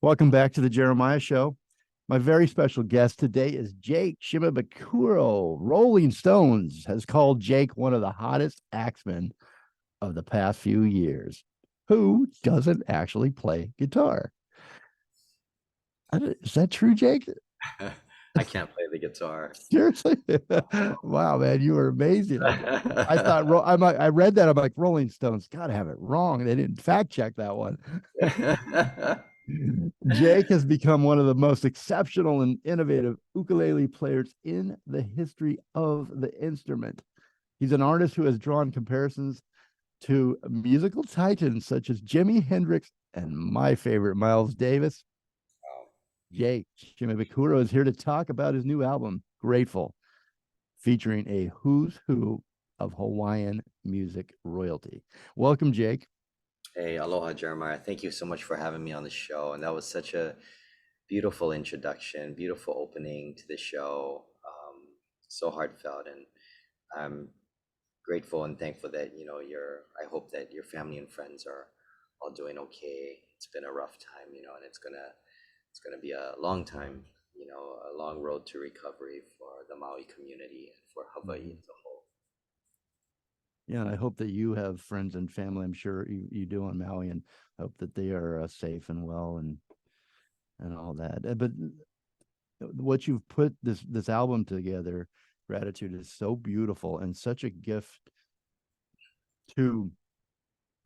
Welcome back to the Jeremiah Show. My very special guest today is Jake Shimabukuro. Rolling Stones has called Jake one of the hottest axemen of the past few years. Who doesn't actually play guitar? Is that true, Jake? I can't play the guitar. Seriously? Wow, man, you were amazing. I thought I read that. I'm like, Rolling Stones gotta have it wrong. They didn't fact check that one. Jake has become one of the most exceptional and innovative ukulele players in the history of the instrument. He's an artist who has drawn comparisons to musical titans such as Jimi Hendrix and my favorite, Miles Davis. Jake Shimabukuro is here to talk about his new album, Grateful, featuring a who's who of Hawaiian music royalty. Welcome, Jake. Hey, aloha, Jeremiah. Thank you so much for having me on the show. And that was such a beautiful introduction, beautiful opening to the show. So heartfelt, and I'm grateful and thankful that I hope that your family and friends are all doing okay. It's been a rough time, and it's gonna be a long time, a long road to recovery for the Maui community and for Hawaii as a whole. Yeah, and I hope that you have friends and family. I'm sure you do on Maui, and hope that they are safe and well and all that. But what you've put this album together, Gratitude, is so beautiful and such a gift to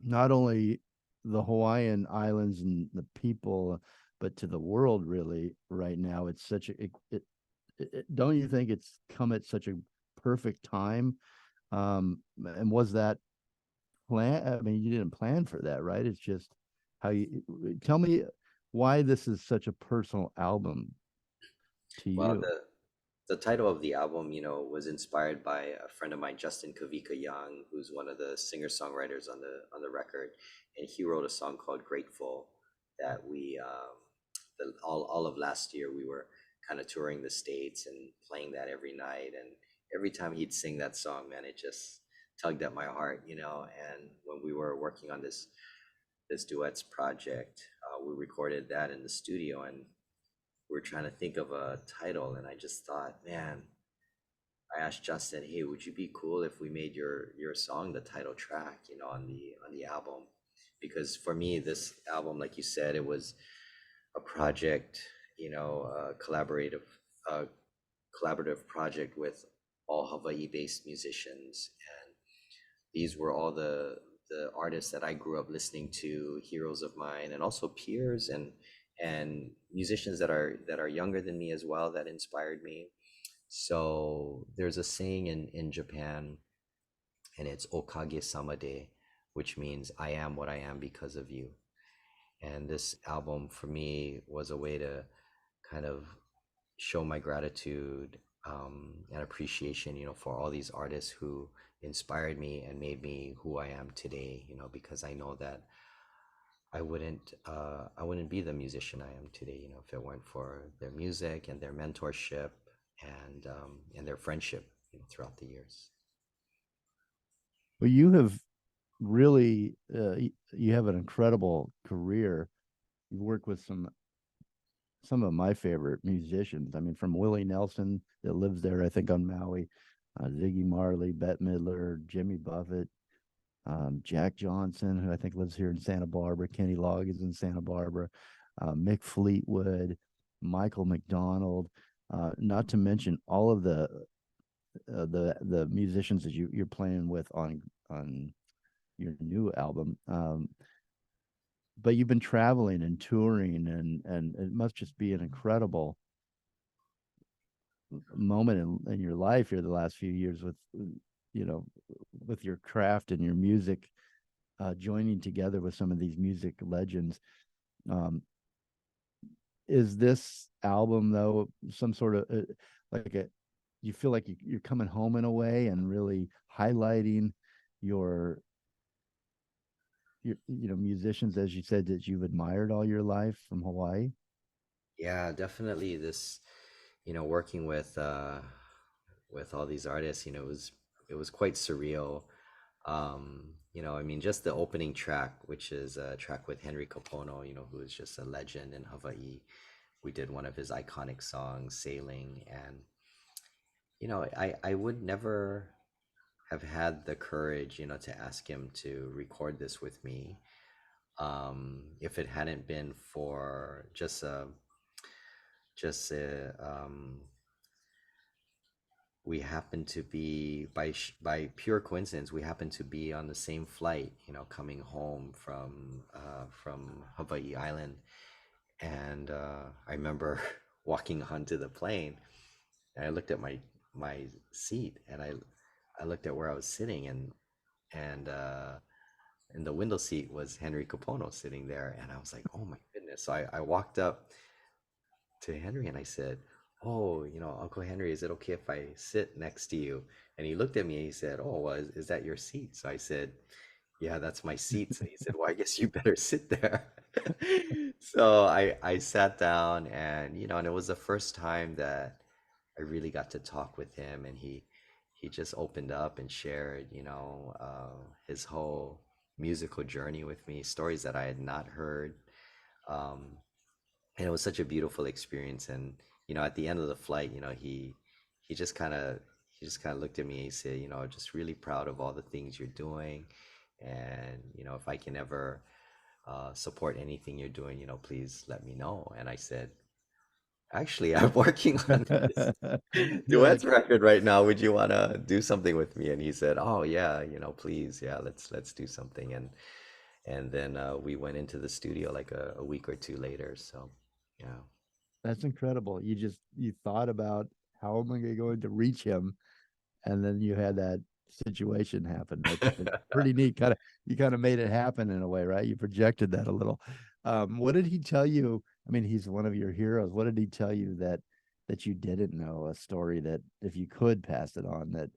not only the Hawaiian Islands and the people, but to the world. Really, right now, it's such a don't you think it's come at such a perfect time? And was that plan? I mean, you didn't plan for that, right? It's just how you tell me why this is such a personal album to Well, you. the title of the album, was inspired by a friend of mine, Justin Kavika Young, who's one of the singer-songwriters on the record, and he wrote a song called "Grateful" that all of last year we were kind of touring the states and playing that every night, and every time he'd sing that song, man, it just tugged at my heart. And when we were working on this duets project, we recorded that in the studio, and we're trying to think of a title, and I just thought, man, I asked Justin, hey, would you be cool if we made your song the title track, on the album? Because for me, this album, like you said, it was a project, a collaborative project with all Hawaii-based musicians, and these were all the artists that I grew up listening to, heroes of mine, and also peers and musicians that are younger than me as well that inspired me. So there's a saying in Japan, and it's Okage Samade, which means I am what I am because of you. And this album for me was a way to kind of show my gratitude, and appreciation, for all these artists who inspired me and made me who I am today, because I know that I wouldn't be the musician I am today, if it weren't for their music and their mentorship and their friendship, throughout the years. Well, you have really you have an incredible career. You've worked with some of my favorite musicians. I mean, from Willie Nelson that lives there, I think on Maui, Ziggy Marley, Bette Midler, Jimmy Buffett, Jack Johnson, who I think lives here in Santa Barbara, Kenny Loggins in Santa Barbara, Mick Fleetwood, Michael McDonald, not to mention all of the musicians that you're playing with on your new album. But you've been traveling and touring, and it must just be an incredible moment in your life here the last few years with you know with your craft and your music, joining together with some of these music legends. um is this album though some sort of like a you feel like you're coming home in a way and really highlighting your musicians, as you said, that you've admired all your life from Hawaii? Yeah, definitely. This, working with all these artists, it was quite surreal. You know, I mean, just the opening track, which is a track with Henry Kapono, you know, who is just a legend in Hawaii. We did one of his iconic songs, Sailing, and you know, I would never have had the courage, you know, to ask him to record this with me, if it hadn't been for just we happened to be by pure coincidence we happened to be on the same flight, you know, coming home from Hawaii Island, and I remember walking onto the plane, and I looked at my seat, and I looked at where I was sitting, and in the window seat was Henry Capono sitting there, and I was like, oh my goodness. So I walked up to Henry and I said, "Oh, you know, Uncle Henry, is it okay if I sit next to you?" And he looked at me and he said, "Oh, well, is that your seat?" So I said, "Yeah, that's my seat." So he said, "Well, I guess you better sit there." So I sat down, and you know, and it was the first time that I really got to talk with him, and he just opened up and shared, you know, his whole musical journey with me, stories that I had not heard. Um, and it was such a beautiful experience. And you know, at the end of the flight, you know, he just kind of he just kind of looked at me and he said, you know, just really proud of all the things you're doing, and you know, if I can ever support anything you're doing, you know, please let me know. And I said, actually, I'm working on this You're duets like, record right now. Would you want to do something with me? And he said, oh yeah, you know, please, yeah, let's do something. And then we went into the studio like a week or two later. So yeah. that's incredible. You thought about how am I going to reach him, and then you had that situation happen. That's pretty neat. You kind of made it happen in a way, right? You projected that a little. What did he tell you? I mean, he's one of your heroes. What did he tell you that you didn't know? A story that, if you could pass it on, that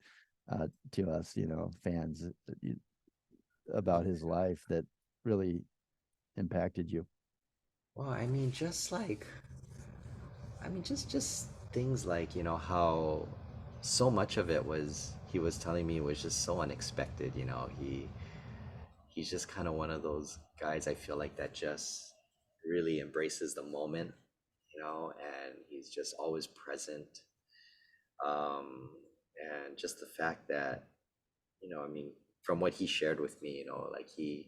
to us, you know, fans, about his life that really impacted you. Well, I mean, just like, I mean, just things like, you know, how so much of it was he was telling me was just so unexpected, you know. He's just kind of one of those guys, I feel like, that just really embraces the moment, you know, and he's just always present. Um, and just the fact that, you know, I mean, from what he shared with me, you know, like they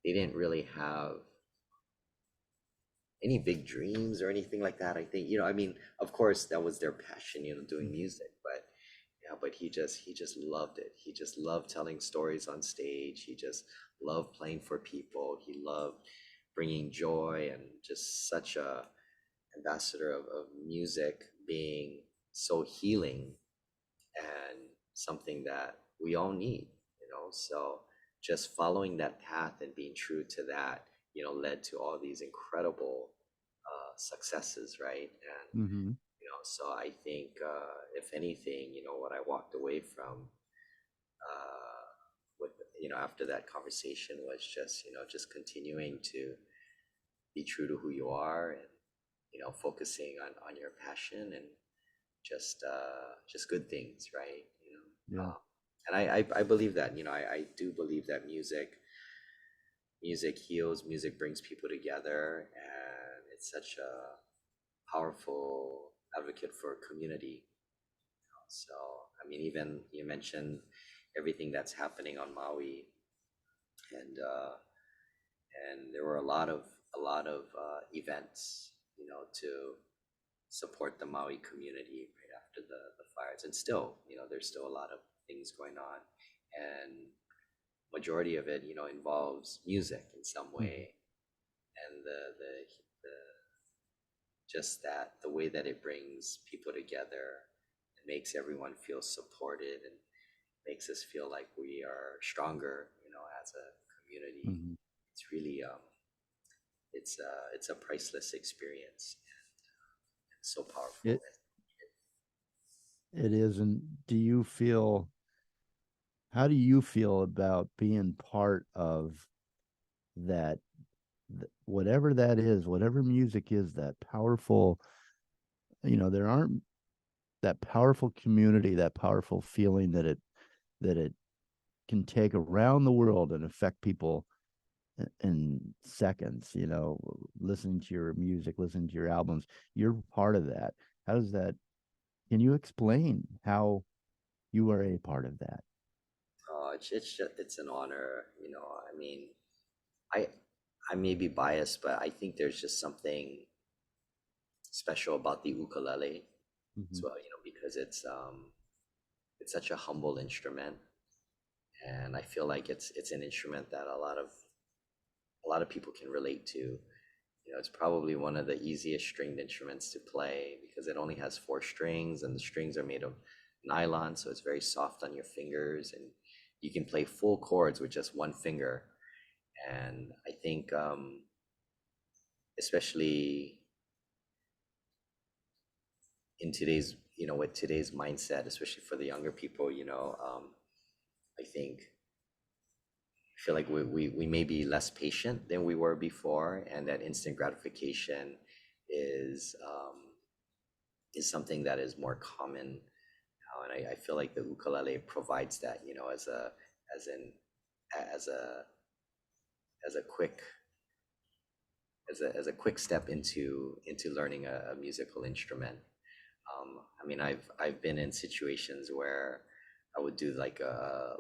didn't really have any big dreams or anything like that. I think, you know, I mean, of course that was their passion, you know, doing music, but yeah, but he just loved it. He just loved telling stories on stage. He just loved playing for people. He loved bringing joy, and just such a ambassador of music being so healing and something that we all need, you know. So just following that path and being true to that, you know, led to all these incredible successes, right? And Mm-hmm. you know, so I think, if anything, you know, what I walked away from, with, you know, after that conversation was just, you know, just continuing to be true to who you are, and you know, focusing on your passion, and just good things, right? You know, Yeah. and I believe that, you know, I do believe that music heals, music brings people together, and it's such a powerful advocate for community. So, I mean, even you mentioned everything that's happening on Maui, and there were a lot of events, you know, to support the Maui community right after the fires, and still, you know, there's still a lot of things going on, and majority of it, you know, involves music in some Mm-hmm. way, and the just that the way that it brings people together, it makes everyone feel supported, and makes us feel like we are stronger, you know, as a community. Mm-hmm. It's really it's a priceless experience, and so powerful. It it is. And do you feel? How do you feel about being part of that? Whatever that is, whatever music is, that powerful. There aren't that powerful community, that powerful feeling that it can take around the world and affect people in seconds, you know, listening to your music, listening to your albums. You're part of that. How does that, can you explain how you are a part of that? It's just, it's an honor, you know. I mean, I I may be biased, but I think there's just something special about the ukulele as Mhm. well, you know, because it's such a humble instrument, and I feel like it's an instrument that a lot of people can relate to. You know, it's probably one of the easiest stringed instruments to play because it only has four strings, and the strings are made of nylon, so it's very soft on your fingers, and you can play full chords with just one finger. And I think, especially in today's, you know, with today's mindset, especially for the younger people, you know, I think I feel like we may be less patient than we were before, and that instant gratification is is something that is more common now. And I feel like the ukulele provides that, you know, as an as a as a quick as a quick step into learning a musical instrument. I mean, I've been in situations where I would do like a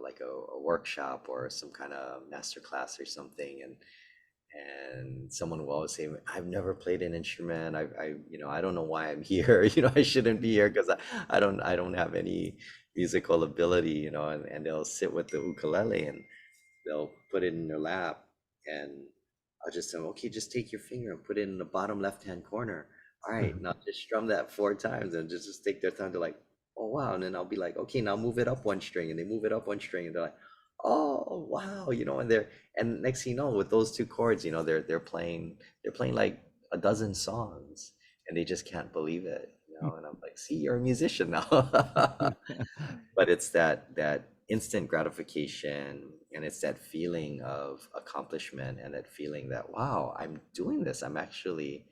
workshop or some kind of master class or something, and someone will always say, I've never played an instrument. You know, I don't know why I'm here. You know, I shouldn't be here because I don't have any musical ability, you know, and they'll sit with the ukulele and they'll put it in their lap, and I'll just tell them, okay, just take your finger and put it in the bottom left-hand corner. All right, now just strum that four times and just take their time to like, oh wow. And then I'll be like, okay, now move it up one string, and they move it up one string, and they're like, oh wow, you know, and next thing you know, with those two chords, you know, they're playing like a dozen songs, and they just can't believe it, you know. And I'm like, see, you're a musician now. But it's that instant gratification, and it's that feeling of accomplishment, and that feeling that wow, I'm doing this, I'm actually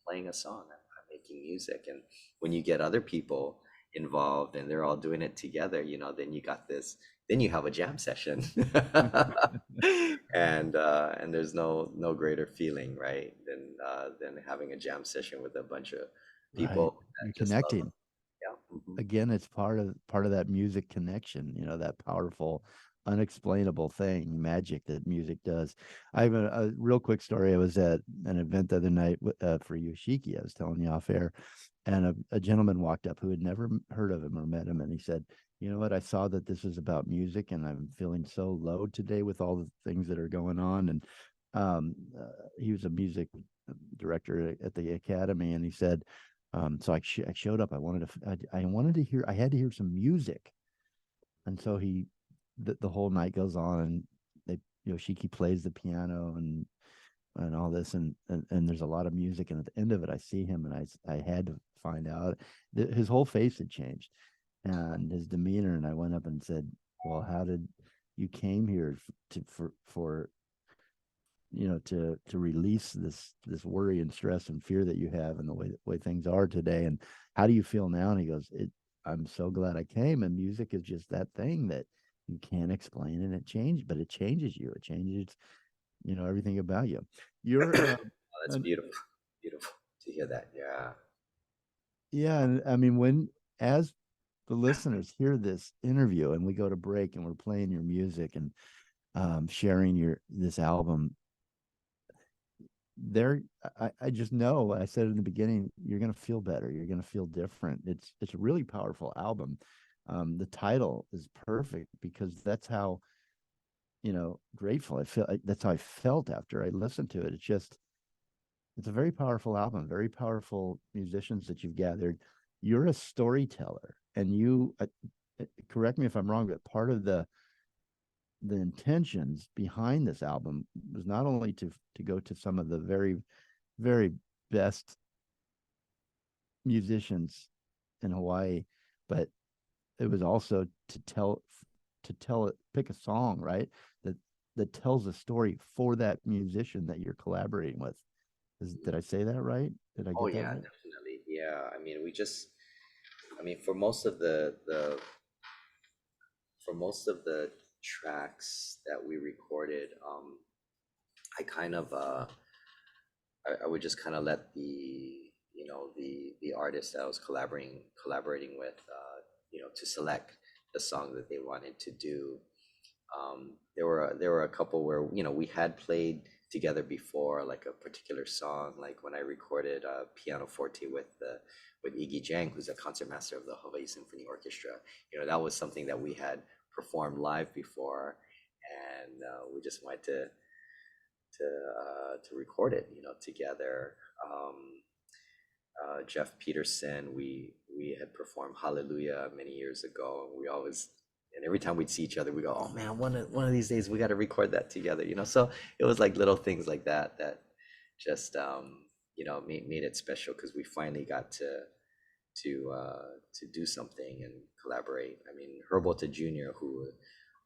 playing a song, I'm making music. And when you get other people involved and they're all doing it together, you know, then you got this, then you have a jam session. And there's no greater feeling, right, than having a jam session with a bunch of Right. people You're that just love. connecting. Yeah. Mhm. Again, it's part of that music connection, you know, that powerful, unexplainable thing, magic that music does. I have a real quick story. I was at an event the other night for Yoshiki. I was telling you off air, and a gentleman walked up who had never heard of him or met him, and he said, "You know what? I saw that this was about music, and I'm feeling so low today with all the things that are going on." And he was a music director at the academy, and he said, so I showed up. I wanted to hear. I had to hear some music, and so the whole night goes on, and they, Yoshiki plays the piano and all this, and there's a lot of music, and at the end of it, I see him, and I had to find out that his whole face had changed, and his demeanor, and I went up and said, "Well, how did you came here for to release this worry and stress and fear that you have and the way things are today, and how do you feel now?" And he goes, "I'm so glad I came, and music is just that thing that you can't explain, and it changes you, it changes everything about you." You're Oh, that's and beautiful. Beautiful to hear that. Yeah. Yeah, and I mean, when as the listeners hear this interview and we go to break and we're playing your music and sharing your this album, there I just know, I said in the beginning, you're going to feel better, you're going to feel different. It's a really powerful album. The title is perfect because that's how grateful I feel. That's how I felt after I listened to it. It's a very powerful album, very powerful musicians that you've gathered. You're a storyteller, and correct me if I'm wrong, but part of the intentions behind this album was not only to go to some of the very, very best musicians in Hawaii, but it was also to tell it, pick a song, right? That that tells a story for that musician that you're collaborating with. Did I say that right? Did I Oh get that yeah, right? definitely. Yeah. I mean, I mean, for most of the tracks that we recorded, I kind of I would just kind of let the artist that I was collaborating with, to select the song that they wanted to do. There were a couple where we had played together before, like a particular song, like when I recorded piano forte with Iggy Jang, who's a concertmaster of the Hawaii Symphony Orchestra. That was something that we had performed live before, and we just wanted to record it, together. Jeff Peterson, we had performed Hallelujah many years ago, and every time we'd see each other, we go, "Oh man, one of these days we got to record that together." So it was like little things like that that just made it special, because we finally got to do something and collaborate. I mean, Herbolta Jr.,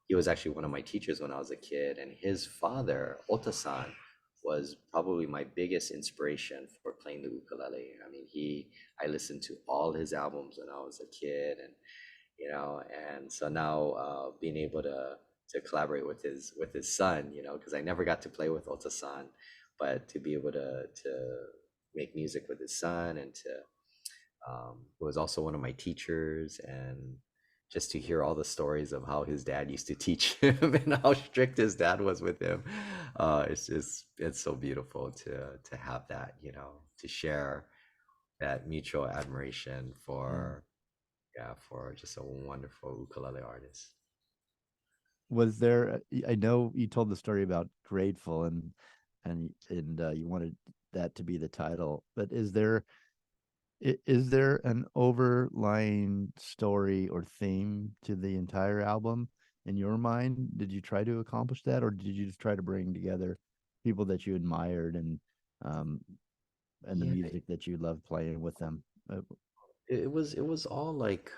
he was actually one of my teachers when I was a kid, and his father, Otasan, was probably my biggest inspiration for playing the ukulele. I mean, I listened to all his albums when I was a kid, and so now being able to collaborate with his son, because I never got to play with Otasan, but to be able to make music with his son, and who was also one of my teachers, and just to hear all the stories of how his dad used to teach him and how strict his dad was with him. It's so beautiful to have that, to share that mutual admiration for, yeah, for just a wonderful ukulele artist. Was there? I know you told the story about Grateful, and you wanted that to be the title, but is there an overlying story or theme to the entire album in your mind? Did you try to accomplish that, or did you just try to bring together people that you admired um and the Yeah, music that you loved playing with them? it was all like,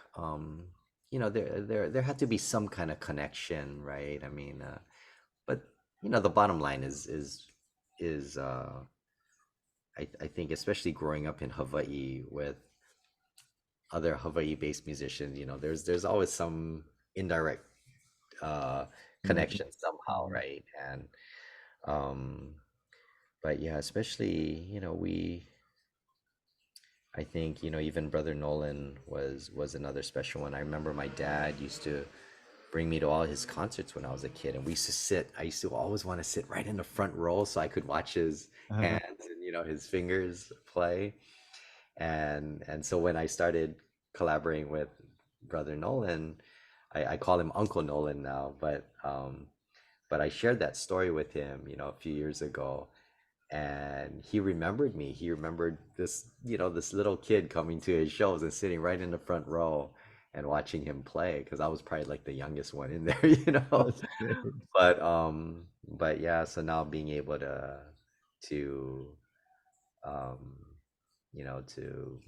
there had to be some kind of connection, right? I mean, but the bottom line is I think, especially growing up in Hawaii with other Hawaii-based musicians, there's always some indirect uh, Connection. connection somehow, right? And um, but yeah, especially, I think, even Brother Nolan was another special one. I remember my dad used to bring me to all his concerts when I was a kid, and I used to always want to sit right in the front row so I could watch his hands and his fingers play. And so when I started collaborating with Brother Nolan, I call him Uncle Nolan now, but I shared that story with him, a few years ago, and he remembered me. He remembered this little kid coming to his shows and sitting right in the front row and watching him play, because I was probably like the youngest one in there, That's great. but yeah, so now being able to um to,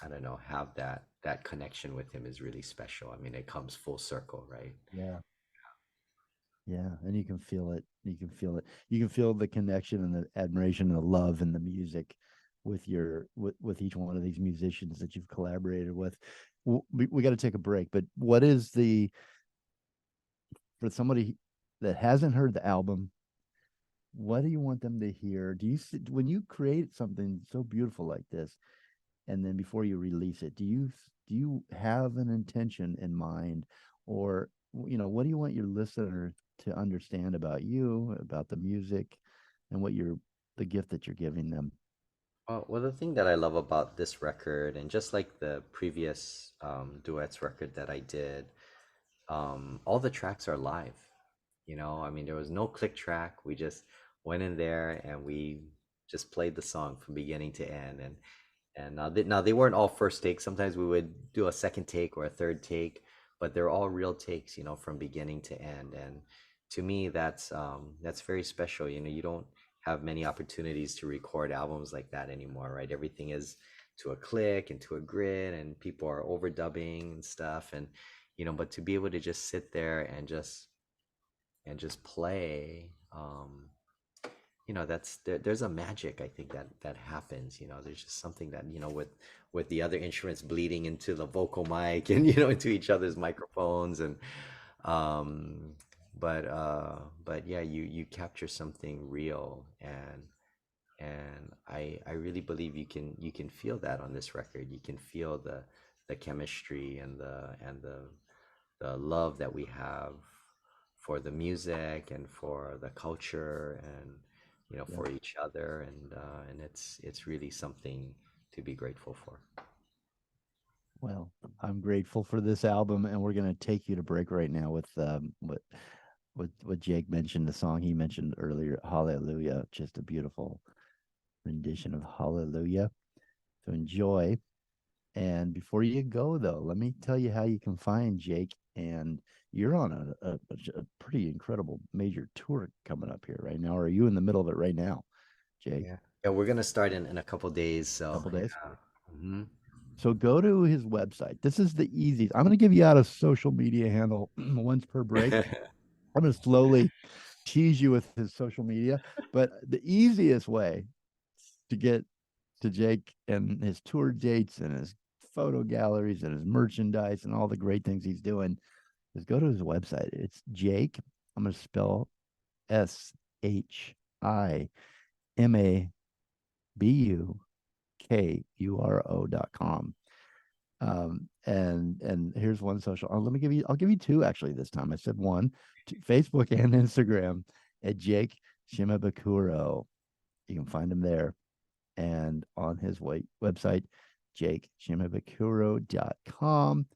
I don't know, have that connection with him is really special. I mean, it comes full circle, right? Yeah. Yeah, and you can feel it. You can feel it. You can feel the connection and the admiration and the love and the music with each one of these musicians that you've collaborated with. We got to take a break, but what is the for somebody that hasn't heard the album, what do you want them to hear? When you create something so beautiful like this, and then before you release it, do you have an intention in mind, or what do you want your listener to understand about you, about the music, and the gift that you're giving them? Well, the thing that I love about this record, and just like the previous duets record that I did, all the tracks are live. I mean, there was no click track. We just went in there and we just played the song from beginning to end. And now they weren't all first takes. Sometimes we would do a second take or a third take, but they're all real takes, from beginning to end. And to me, that's very special. You don't have many opportunities to record albums like that anymore, right? Everything is to a click and to a grid, and people are overdubbing and stuff. And but to be able to just sit there and just play, there's a magic, I think, that happens. There's just something that, with the other instruments bleeding into the vocal mic and into each other's microphones, and um but yeah, you capture something real, and I really believe you can feel that on this record. You can feel the chemistry and the love that we have for the music and for the culture, and Yeah. for each other, and it's really something to be grateful for. Well, I'm grateful for this album, and we're going to take you to break right now with what Jake mentioned, the song he mentioned earlier, Hallelujah, just a beautiful rendition of Hallelujah. So enjoy. And before you go, though, let me tell you how you can find Jake. And you're on a pretty incredible major tour coming up here right now. Or are you in the middle of it right now, Jake? Yeah, we're gonna start in a couple days, so Couple days. yeah. Hmm. So go to his website. This is the easiest. I'm going to give you out a social media handle once per break. I'm going to slowly tease you with his social media, but the easiest way to get to Jake and his tour dates and his photo galleries and his merchandise and all the great things he's doing is go to his website. It's Jake. I'm going to spell SHIMABUKURO.com. And here's one social. Oh, I'll give you two actually this time. I said one, Facebook and Instagram at Jake Shimabukuro. You can find him there, and on his website, jakeshimabukuro.com.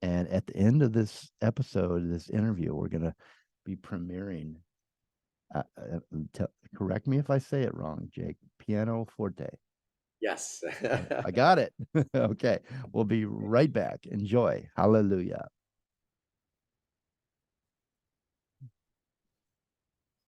And at the end of this episode, this interview, we're gonna be premiering. Correct me if I say it wrong, Jake. Piano forte. Yes. I got it. Okay. We'll be right back. Enjoy. Hallelujah.